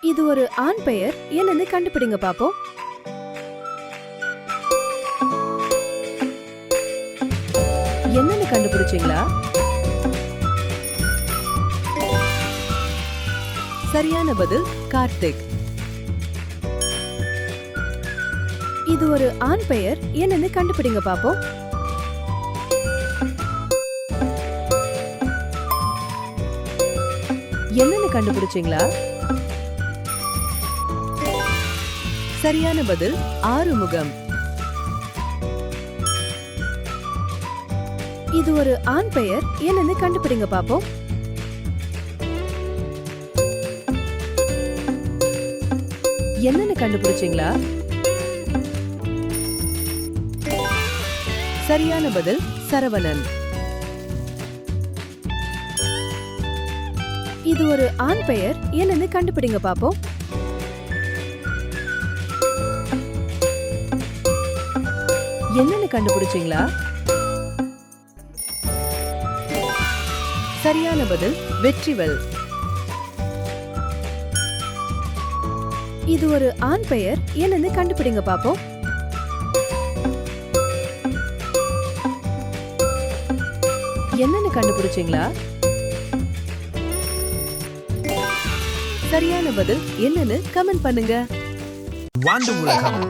இது ஒரு ஆண் பெயர். என்னன்னு கண்டுபிடிங்க பாப்போம். என்னன்னு கண்டுபிடிச்சீங்களா? சரியான பதில் கார்த்திக். இது ஒரு ஆண் பெயர். என்னன்னு கண்டுபிடிங்க பாப்போம். என்னன்னு கண்டுபிடிச்சீங்களா? சரியான பதில் ஆறுமுகம். இது ஒரு ஆண் பெயர். என்னன்னு கண்டுபிடிங்க பாப்போம். என்னன்னு கண்டுபிடிச்சீங்களா? சரியான பதில் சரவணன். இது ஒரு ஆண் பெயர். என்னன்னு கண்டுபிடிங்க பாப்போம். என்னன்னு கண்டுபிடிச்சீங்களா? சரியான பதில் வெற்றிவேல். இது ஒரு ஆண் பெயர். என்னன்னு கண்டுபிடிங்க பாப்போம். என்னன்னு கண்டுபிடிச்சீங்களா? சரியான பதில் என்னன்னு கமெண்ட் பண்ணுங்க. வாண்டு உலகம்.